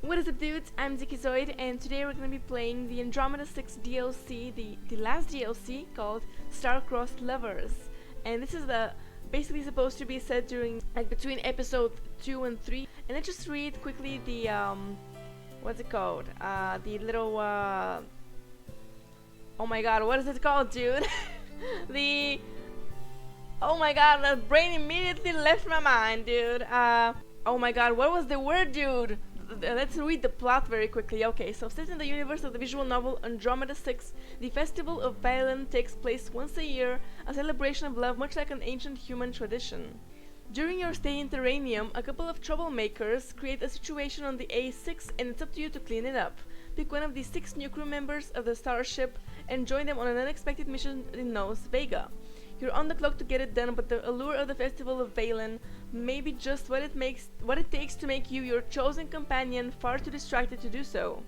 What is up, dudes? I'm XIKIZOID, and today we're gonna be playing the Andromeda 6 DLC, the last DLC called Star-Crossed Lovers. And this is basically supposed to be set during, like, between episode 2 and 3. And let's just read quickly the, what's it called? The little, oh my god, what is it called, dude? the, oh my god, the brain immediately left my mind, dude. Oh my god, what was the word, dude? Let's read the plot very quickly. Okay, so set in the universe of the visual novel Andromeda 6, the Festival of Violin takes place once a year, a celebration of love much like an ancient human tradition. During your stay in Terranium, a couple of troublemakers create a situation on the A6 and it's up to you to clean it up. Pick one of the 6 new crew members of the starship and join them on an unexpected mission in Nos Vega. You're on the clock to get it done, but the allure of the Festival of Valen may be just what it takes to make you your chosen companion far too distracted to do so.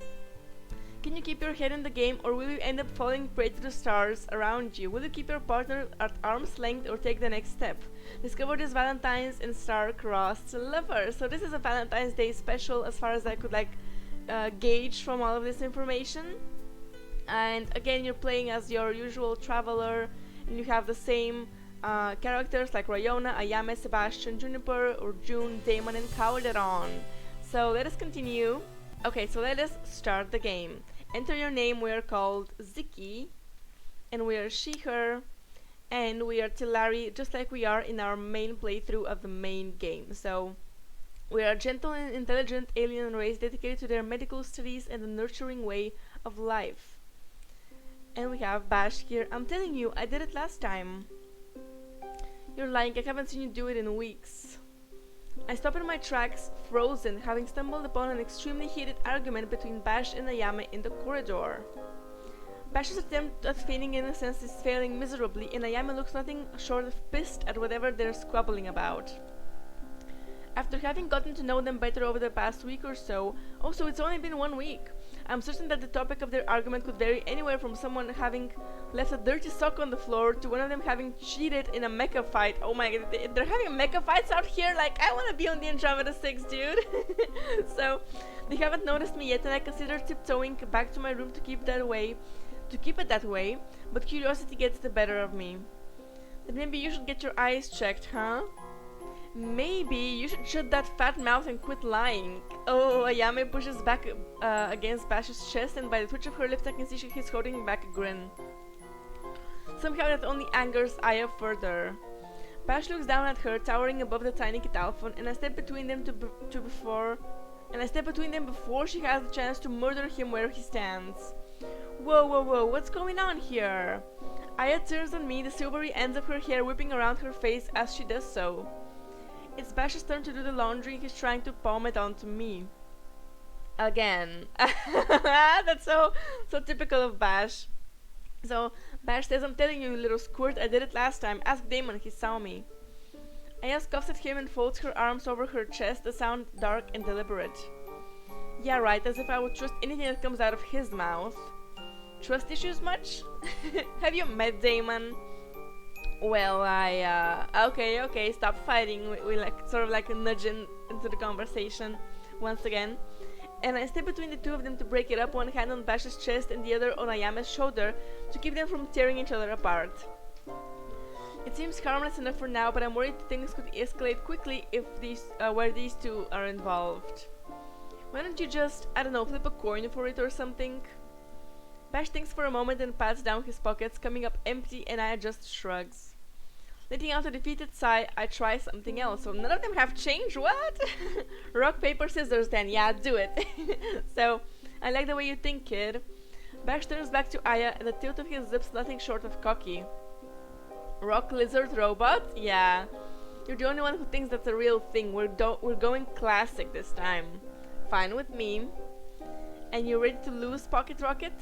Can you keep your head in the game, or will you end up falling prey to the stars around you? Will you keep your partner at arm's length or take the next step? Discover this Valentine's and Star-Crossed Lovers. So this is a Valentine's Day special as far as I could gauge from all of this information. And again, you're playing as your usual traveler, and you have the same characters like Rayona, Ayame, Sebastian, Juniper, or June, Damon, and Calderon. So let us continue. Okay, so let us start the game. Enter your name. We are called Ziki, and we are she, her, and we are Tilari, just like we are in our main playthrough of the main game. So we are a gentle and intelligent alien race dedicated to their medical studies and the nurturing way of life. And we have Bash here. I'm telling you, I did it last time. You're lying, I haven't seen you do it in weeks. I stop in my tracks, frozen, having stumbled upon an extremely heated argument between Bash and Ayame in the corridor. Bash's attempt at feigning innocence is failing miserably, and Ayame looks nothing short of pissed at whatever they're squabbling about. After having gotten to know them better over the past week or so, also it's only been 1 week, I'm certain that the topic of their argument could vary anywhere from someone having left a dirty sock on the floor to one of them having cheated in a mecha fight. Oh my god, they're having mecha fights out here? Like, I wanna be on the Andromeda 6, dude. So, they haven't noticed me yet, and I consider tiptoeing back to my room to keep it that way, but curiosity gets the better of me. Then maybe you should get your eyes checked, huh? Maybe you should shut that fat mouth and quit lying. Oh, Ayame pushes back against Bash's chest, and by the twitch of her lips I can see she's holding back a grin. Somehow that only angers Aya further. Bash looks down at her, towering above the tiny Kitalphon, and I step between them before she has the chance to murder him where he stands. Whoa, what's going on here? Aya turns on me, the silvery ends of her hair whipping around her face as she does so. It's Bash's turn to do the laundry. He's trying to palm it onto me. Again. That's so typical of Bash. So, Bash says, I'm telling you, you little squirt, I did it last time. Ask Damon, he saw me. Aya scoffs at him and folds her arms over her chest, the sound dark and deliberate. Yeah, right, as if I would trust anything that comes out of his mouth. Trust issues much? Have you met Damon? Well, okay, stop fighting. We sort of nudge into the conversation once again. And I step between the two of them to break it up, one hand on Bash's chest and the other on Ayame's shoulder, to keep them from tearing each other apart. It seems harmless enough for now, but I'm worried things could escalate quickly if where these two are involved. Why don't you just, I don't know, flip a coin for it or something? Bash thinks for a moment and pats down his pockets, coming up empty, and Aya just shrugs. Letting out a defeated sigh, I try something else. So none of them have change? What? Rock, paper, scissors then. Yeah, do it. So, I like the way you think, kid. Bash turns back to Aya, and the tilt of his lips nothing short of cocky. Rock, lizard, robot? Yeah. You're the only one who thinks that's a real thing. We're going classic this time. Fine with me. And you ready to lose, Pocket Rocket?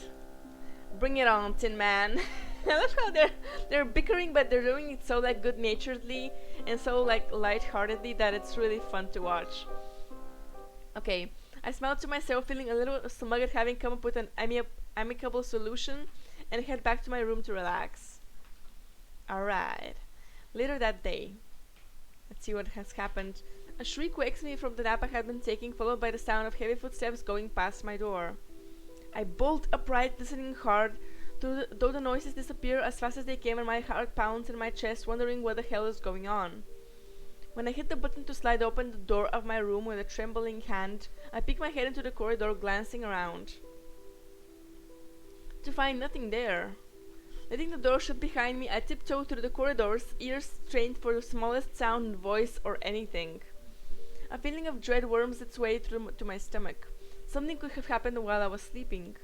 Bring it on, Tin Man. I love how they're bickering, but they're doing it so good-naturedly and so light-heartedly that it's really fun to watch. Okay, I smile to myself, feeling a little smug at having come up with an amicable solution, and head back to my room to relax. Alright. Later that day. Let's see what has happened. A shriek wakes me from the nap I had been taking, followed by the sound of heavy footsteps going past my door. I bolt upright, listening hard, though the noises disappear as fast as they came and my heart pounds in my chest, wondering what the hell is going on. When I hit the button to slide open the door of my room with a trembling hand, I peek my head into the corridor, glancing around. To find nothing there. Letting the door shut behind me, I tiptoe through the corridors, ears strained for the smallest sound, voice, or anything. A feeling of dread worms its way to my stomach. Something could have happened while I was sleeping.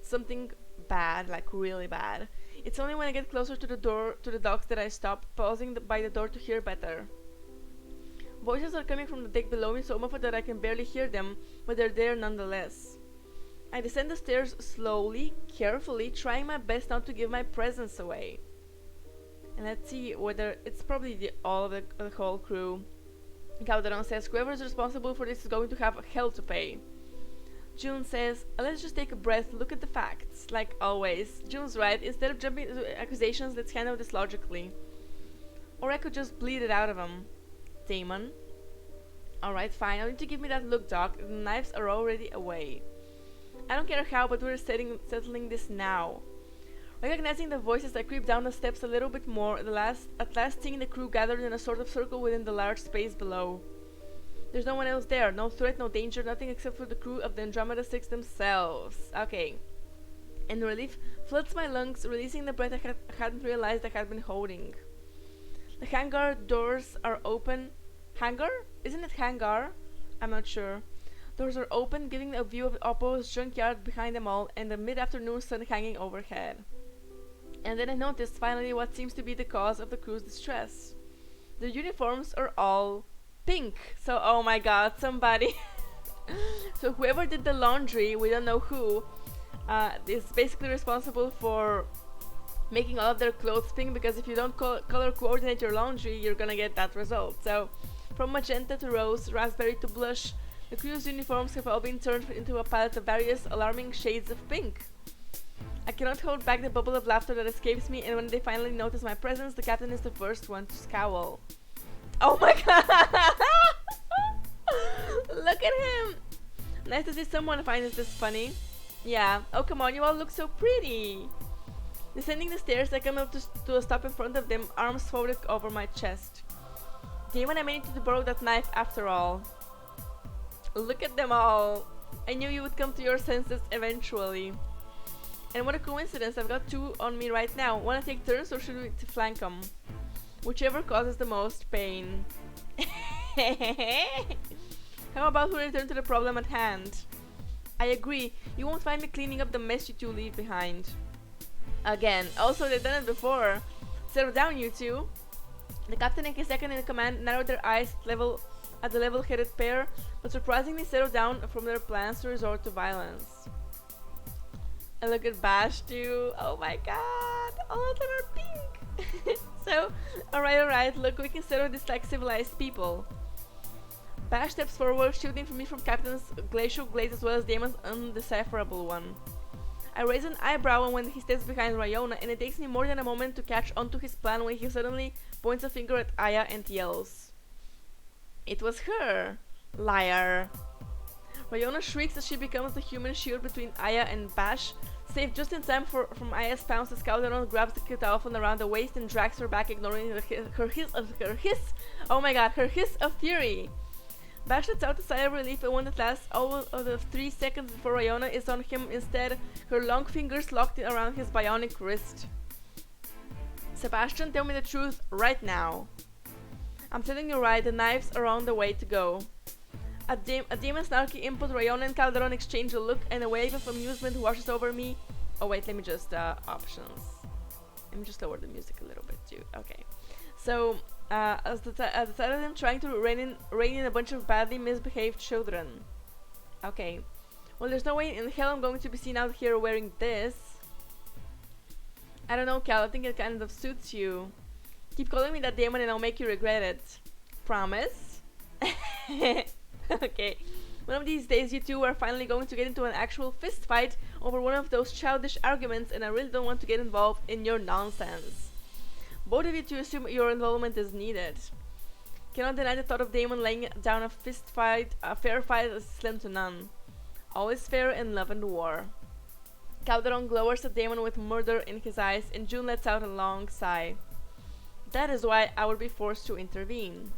Something bad, like really bad. It's only when I get closer to the docks that I stop, pausing by the door to hear better. Voices are coming from the deck below me, so muffled that I can barely hear them, but they're there nonetheless. I descend the stairs slowly, carefully, trying my best not to give my presence away. And let's see whether it's probably all of the whole crew. Calderon says, whoever is responsible for this is going to have hell to pay. June says, let's just take a breath, look at the facts. Like always. June's right, instead of jumping to accusations, let's handle this logically. Or I could just bleed it out of him. Damon. Alright, fine, I need to give me that look, Doc. The knives are already away. I don't care how, but we're settling this now. Recognizing the voices, I creep down the steps a little bit more, at last seeing the crew gathered in a sort of circle within the large space below. There's no one else there, no threat, no danger, nothing except for the crew of the Andromeda Six themselves. Okay. And relief floods my lungs, releasing the breath I hadn't realized I had been holding. The hangar doors are open. Hangar? Isn't it hangar? I'm not sure. Doors are open, giving a view of Oppo's junkyard behind them all, and the mid-afternoon sun hanging overhead. And then I noticed finally what seems to be the cause of the crew's distress. The uniforms are all pink. So, oh my god, somebody... So whoever did the laundry, we don't know who, is basically responsible for making all of their clothes pink, because if you don't color coordinate your laundry, you're gonna get that result. So, from magenta to rose, raspberry to blush, the crew's uniforms have all been turned into a palette of various alarming shades of pink. I cannot hold back the bubble of laughter that escapes me, and when they finally notice my presence, the captain is the first one to scowl. Oh my god! Look at him! Nice to see someone finds this funny. Yeah. Oh, come on, you all look so pretty! Descending the stairs, I come up to a stop in front of them, arms folded over my chest. Damon, I managed to borrow that knife after all. Look at them all! I knew you would come to your senses eventually. And what a coincidence, I've got two on me right now. Wanna take turns or should we flank them? Whichever causes the most pain. How about we return to the problem at hand? I agree, you won't find me cleaning up the mess you two leave behind. Again, also they've done it before. Settle down, you two. The captain and his second in command narrowed their eyes at the level-headed pair, but surprisingly settled down from their plans to resort to violence. And look at Bash too. Oh my god, all of them are pink. So, alright, look, we can settle this like civilized people. Bash steps forward, shooting for me from Captain's glacial glaze as well as Damon's undecipherable one. I raise an eyebrow when he steps behind Rayona, and it takes me more than a moment to catch onto his plan when he suddenly points a finger at Aya and yells. It was her! Liar! Rayona shrieks as she becomes the human shield between Aya and Bash, saved just in time from Aya's pounce as Calderon grabs the Catalphon around the waist and drags her back, ignoring her hiss of fury. Bash lets out a sigh of relief, and one that lasts all of the 3 seconds before Rayona is on him instead, her long fingers locked around his bionic wrist. Sebastian, tell me the truth right now. I'm telling you right, the knives are on the way to go. A demon's snarky input, Rayona and Calderon exchange a look, and a wave of amusement washes over me. Oh wait, let me just, options. Let me just lower the music a little bit too. Okay. So, as the sight of them trying to rein in a bunch of badly misbehaved children. Okay. Well, there's no way in hell I'm going to be seen out here wearing this. I don't know, Cal, I think it kind of suits you. Keep calling me that Damon and I'll make you regret it. Promise? Okay. One of these days you two are finally going to get into an actual fist fight over one of those childish arguments, and I really don't want to get involved in your nonsense. Both of you two assume your involvement is needed. Cannot deny the thought of Damon laying down a fist fight, a fair fight is slim to none. Always fair in love and war. Calderon glowers at Damon with murder in his eyes, and June lets out a long sigh. That is why I would be forced to intervene.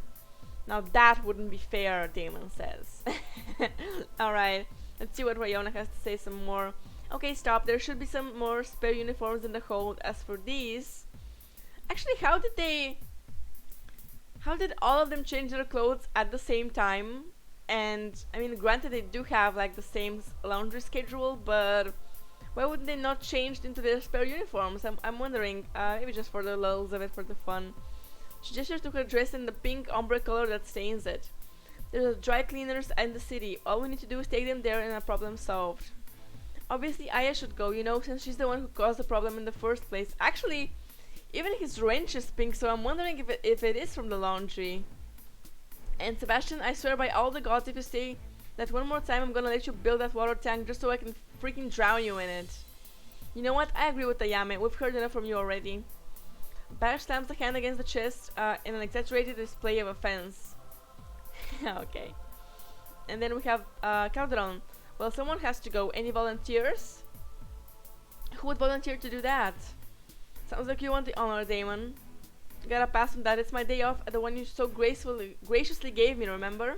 Now that wouldn't be fair, Damon says. Alright, let's see what Rayona has to say some more. Okay, stop. There should be some more spare uniforms in the hold. As for these... Actually, how did all of them change their clothes at the same time? And, I mean, granted they do have, like, the same laundry schedule, but... why would they not change into their spare uniforms? I'm wondering. Maybe just for the lulz of it, for the fun. She gestures to her dress in the pink ombre color that stains it. There's dry cleaners in the city. All we need to do is take them there and a problem solved. Obviously, Aya should go, you know, since she's the one who caused the problem in the first place. Actually, even his wrench is pink, so I'm wondering if it is from the laundry. And Sebastian, I swear by all the gods, if you say that one more time, I'm gonna let you build that water tank just so I can freaking drown you in it. You know what? I agree with Ayame. We've heard enough from you already. Bash slams the hand against the chest in an exaggerated display of offense. Okay. And then we have Calderon. Well, someone has to go. Any volunteers? Who would volunteer to do that? Sounds like you want the honor, Damon. You gotta pass on that. It's my day off, the one you so graciously gave me, remember?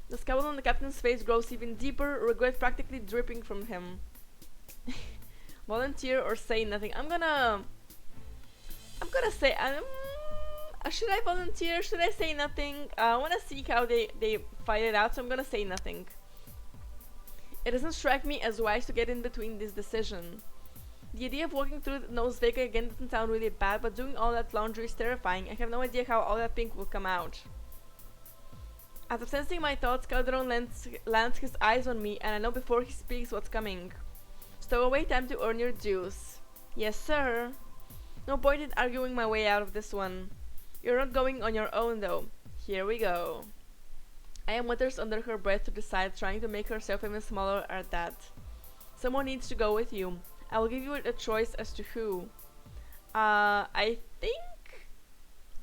The scowl on the captain's face grows even deeper, regret practically dripping from him. Volunteer or say nothing. I'm gonna say... should I volunteer? Should I say nothing? I wanna see how they fight it out, so I'm gonna say nothing. It doesn't strike me as wise to get in between this decision. The idea of walking through Nose Vega again doesn't sound really bad, but doing all that laundry is terrifying. I have no idea how all that pink will come out. After sensing my thoughts, Calderon lands his eyes on me, and I know before he speaks what's coming. Stow away, time to earn your dues. Yes, sir. No point in arguing my way out of this one. You're not going on your own, though. Here we go. Aya mutters under her breath to the side, trying to make herself even smaller at that. Someone needs to go with you. I will give you a choice as to who. I think...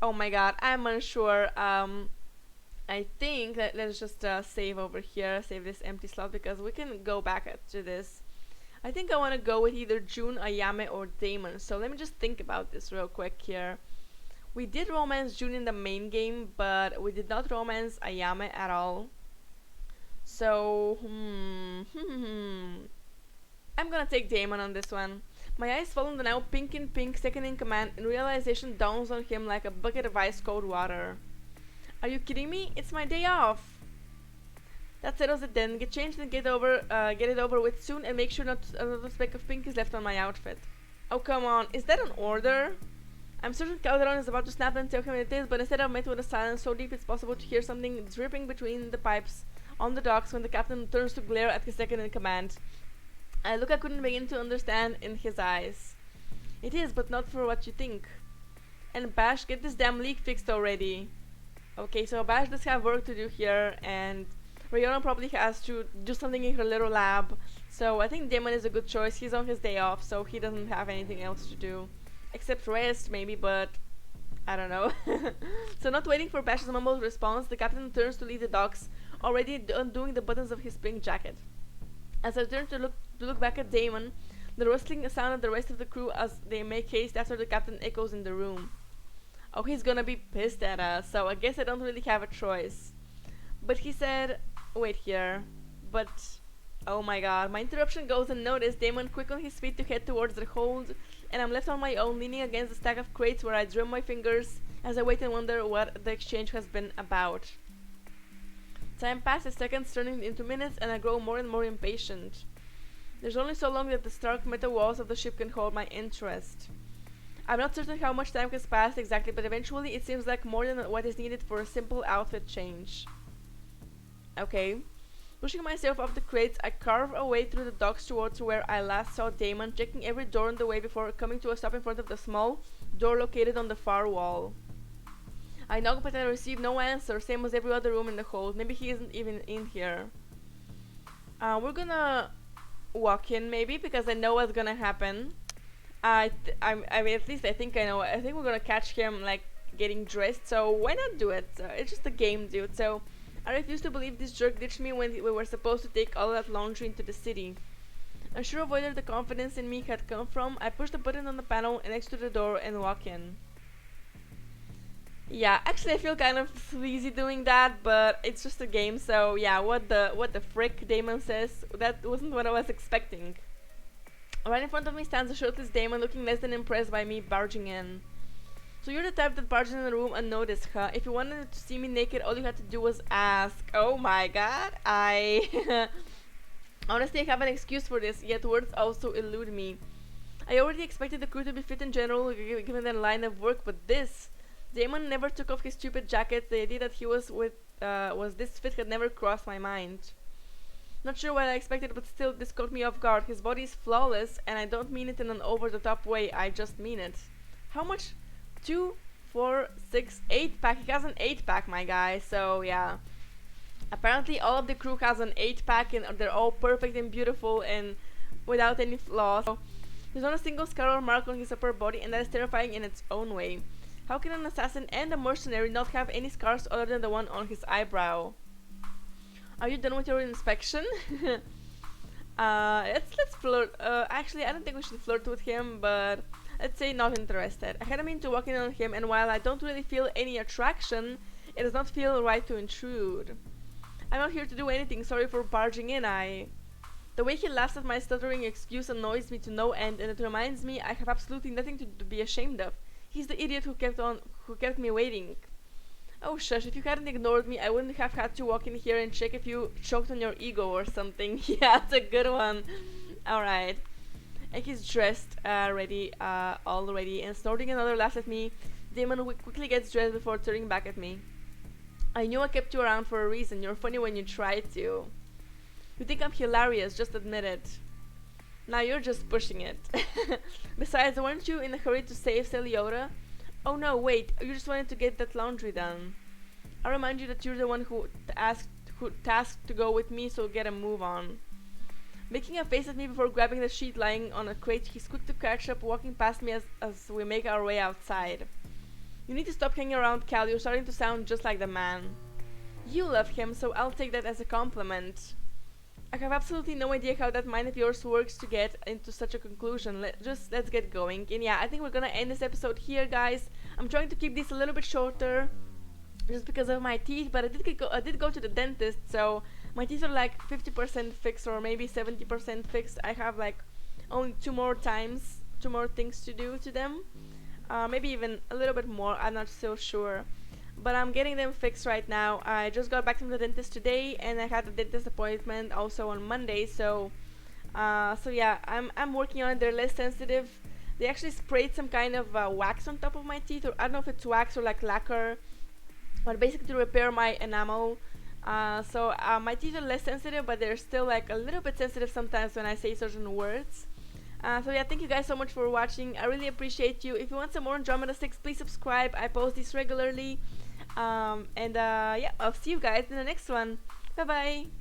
Oh my god, I'm unsure. I think that let's just save over here, save this empty slot, because we can go back to this. I think I want to go with either June, Ayame, or Damon. So let me just think about this real quick here. We did romance June in the main game, but we did not romance Ayame at all. So, I'm gonna take Damon on this one. My eyes fall on the now pink in pink second in command, and realization dawns on him like a bucket of ice cold water. Are you kidding me? It's my day off. That settles it then. Get changed and get it over with soon, and make sure not another speck of pink is left on my outfit. Oh come on, is that an order? I'm certain Calderon is about to snap and tell him it is, but instead I'm met with a silence so deep it's possible to hear something dripping between the pipes on the docks when the captain turns to glare at his second in command. A look I couldn't begin to understand in his eyes. It is, but not for what you think. And Bash, get this damn leak fixed already. Okay, so Bash does have work to do here, and Rayona probably has to do something in her little lab. So I think Damon is a good choice. He's on his day off, so he doesn't have anything else to do. Except rest, maybe, but I don't know. So not waiting for Bash's mumbled response, the captain turns to leave the docks, already undoing the buttons of his pink jacket. As I turn to look back at Damon, the rustling sound of the rest of the crew as they make haste after the captain echoes in the room. Oh, he's gonna be pissed at us, so I guess I don't really have a choice. But he said... Wait here. But... Oh my god, my interruption goes unnoticed. Damon quick on his feet to head towards the hold, and I'm left on my own, leaning against a stack of crates where I drum my fingers as I wait and wonder what the exchange has been about. Time passes, seconds turning into minutes, and I grow more and more impatient. There's only so long that the stark metal walls of the ship can hold my interest. I'm not certain how much time has passed exactly, but eventually it seems like more than what is needed for a simple outfit change. Okay. Pushing myself off the crates, I carve a way through the docks towards where I last saw Damon, checking every door on the way before coming to a stop in front of the small door located on the far wall. I knock, but I receive no answer, same as every other room in the hold. Maybe he isn't even in here. We're gonna walk in, maybe, because I know what's gonna happen. I mean, at least I think I know. I think we're gonna catch him, like, getting dressed, so why not do it? It's just a game, dude. So I refuse to believe this jerk ditched me when we were supposed to take all that laundry into the city. Unsure of where the confidence in me had come from, I pushed the button on the panel next to the door and walk in. Yeah, actually I feel kind of sleazy doing that, but it's just a game, so yeah, what the frick, Damon says. That wasn't what I was expecting. Right in front of me stands a shirtless Damon looking less than impressed by me barging in. So you're the type that barges in the room unnoticed, huh? If you wanted to see me naked, all you had to do was ask. Oh my god, I... Honestly, I have an excuse for this, yet words also elude me. I already expected the crew to be fit in general, given their line of work, but this... Damon never took off his stupid jacket. The idea that he was this fit had never crossed my mind. Not sure what I expected, but still, this caught me off guard. His body is flawless, and I don't mean it in an over-the-top way, I just mean it. How much? 2, 4, 6, 8 pack. He has an 8 pack, my guy, so yeah. Apparently all of the crew has an 8 pack and they're all perfect and beautiful and without any flaws. So, there's not a single scar or mark on his upper body, and that is terrifying in its own way. How can an assassin and a mercenary not have any scars other than the one on his eyebrow? Are you done with your inspection? Let's flirt. Actually, I don't think we should flirt with him, but let's say not interested. I had a mean to walk in on him, and while I don't really feel any attraction, it does not feel right to intrude. I'm not here to do anything. Sorry for barging in. The way he laughs at my stuttering excuse annoys me to no end, and it reminds me I have absolutely nothing to be ashamed of. He's the idiot who kept me waiting. Oh shush, if you hadn't ignored me, I wouldn't have had to walk in here and check if you choked on your ego or something. Yeah, that's a good one. Alright. And he's dressed, ready, all ready, and snorting another laugh at me. Damon quickly gets dressed before turning back at me. I knew I kept you around for a reason. You're funny when you try to. You think I'm hilarious, just admit it. Now you're just pushing it. Besides, weren't you in a hurry to save Celiota? Oh no, wait, you just wanted to get that laundry done. I remind you that you're the one who tasked to go with me, so get a move on. Making a face at me before grabbing the sheet lying on a crate, he's quick to catch up, walking past me as we make our way outside. You need to stop hanging around, Cal. You're starting to sound just like the man. You love him, so I'll take that as a compliment. I have absolutely no idea how that mind of yours works to get into such a conclusion. Let's get going. And yeah, I think we're gonna end this episode here, guys. I'm trying to keep this a little bit shorter, just because of my teeth. But I did go to the dentist, so my teeth are like 50% fixed or maybe 70% fixed. I have like only two more things to do to them. Maybe even a little bit more. I'm not so sure. But I'm getting them fixed right now. I just got back from the dentist today, and I had a dentist appointment also on Monday. So yeah, I'm working on it. They're less sensitive. They actually sprayed some kind of wax on top of my teeth, or I don't know if it's wax or like lacquer, but basically to repair my enamel. So my teeth are less sensitive, but they're still like a little bit sensitive sometimes when I say certain words. So yeah, thank you guys so much for watching. I really appreciate you. If you want some more Andromeda 6, please subscribe. I post these regularly. Yeah, I'll see you guys in the next one. Bye bye.